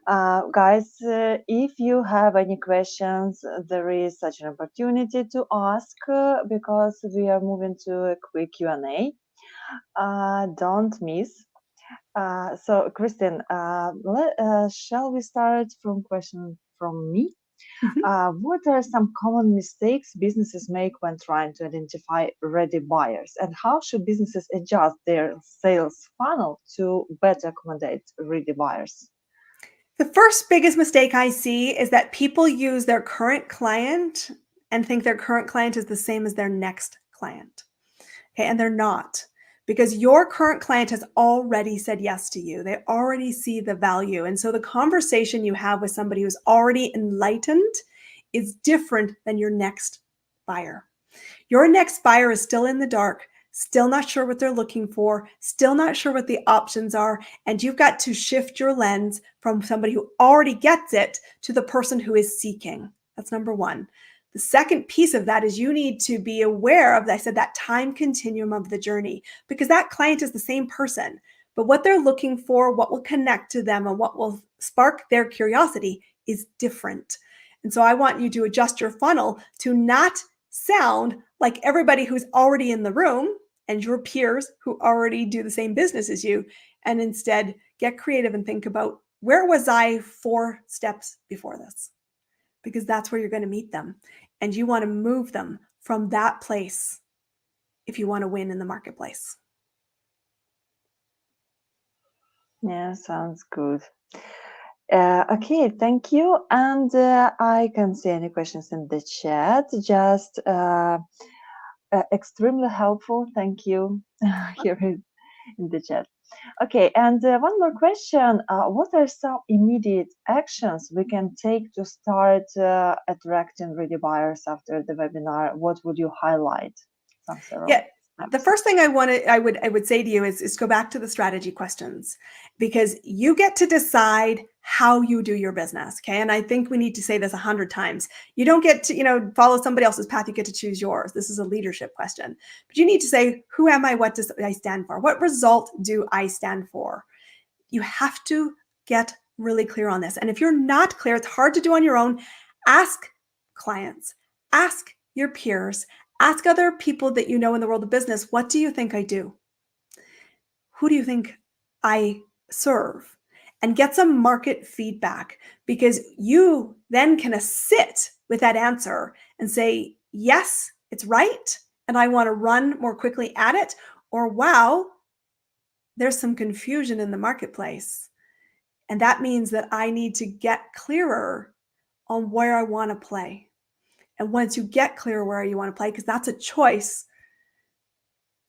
Guys, if you have any questions, there is such an opportunity to ask because we are moving to a quick Q&A. Don't miss. So, Kristen, shall we start from question from me? What are some common mistakes businesses make when trying to identify ready buyers, and how should businesses adjust their sales funnel to better accommodate ready buyers? The first biggest mistake I see is that people use their current client and think their current client is the same as their next client. Okay, and they're not, because your current client has already said yes to you. They already see the value. And so the conversation you have with somebody who's already enlightened is different than your next buyer. Your next buyer is still in the dark, still not sure what they're looking for, still not sure what the options are, and you've got to shift your lens from somebody who already gets it to the person who is seeking. That's number one. The second piece of that is you need to be aware of, I said, that time continuum of the journey, because that client is the same person, but what they're looking for, what will connect to them, and what will spark their curiosity is different. And so I want you to adjust your funnel to not sound like everybody who's already in the room and your peers who already do the same business as you, and instead get creative and think about, where was I 4 steps before this? Because that's where you're going to meet them. And you want to move them from that place if you want to win in the marketplace. Yeah, sounds good. Okay, thank you. And I can see any questions in the chat. Just extremely helpful. Thank you here in the chat. Okay, and one more question. What are some immediate actions we can take to start attracting ready buyers after the webinar? What would you highlight? Yeah. The first thing I would say to you is go back to the strategy questions, because you get to decide how you do your business. Okay. And I think we need to say this 100 times. You don't get to, follow somebody else's path. You get to choose yours. This is a leadership question, but you need to say, who am I? What does I stand for? What result do I stand for? You have to get really clear on this. And if you're not clear, it's hard to do on your own. Ask clients, ask your peers, ask other people that you know in the world of business, what do you think I do? Who do you think I serve? And get some market feedback, because you then can sit with that answer and say, yes, it's right, and I want to run more quickly at it, or wow, there's some confusion in the marketplace. And that means that I need to get clearer on where I want to play. And once you get clear where you want to play, because that's a choice,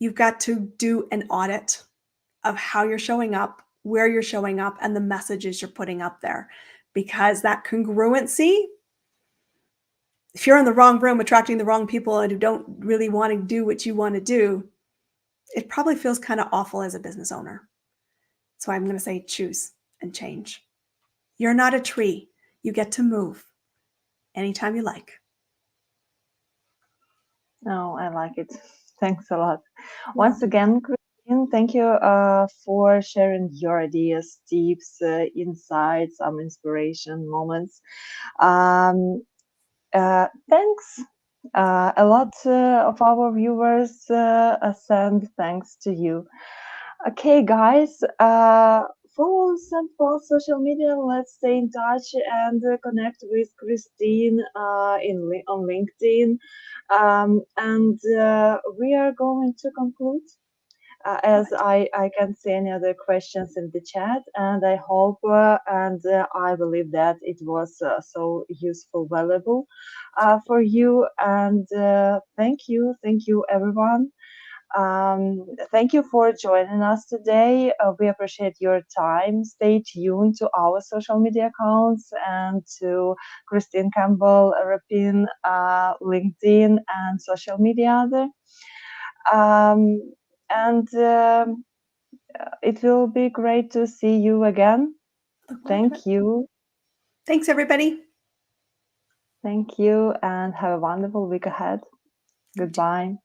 you've got to do an audit of how you're showing up, where you're showing up, and the messages you're putting up there. Because that congruency, if you're in the wrong room attracting the wrong people and who don't really want to do what you want to do, it probably feels kind of awful as a business owner. So I'm going to say choose and change. You're not a tree. You get to move anytime you like. Oh, I like it. Thanks a lot. Once again, Christine, thank you for sharing your ideas, tips, insights, some inspiration moments. Thanks. A lot of our viewers send thanks to you. Okay, guys, follow SendPulse social media. Let's stay in touch and connect with Christine on LinkedIn. And we are going to conclude. As I can see any other questions in the chat, and I hope and I believe that it was so useful, valuable for you. And thank you everyone. Thank you for joining us today. We appreciate your time. Stay tuned to our social media accounts and to Christine Campbell, Rapin, LinkedIn, and social media other. And it will be great to see you again. Thank you. Thanks, everybody. Thank you, and have a wonderful week ahead. Goodbye.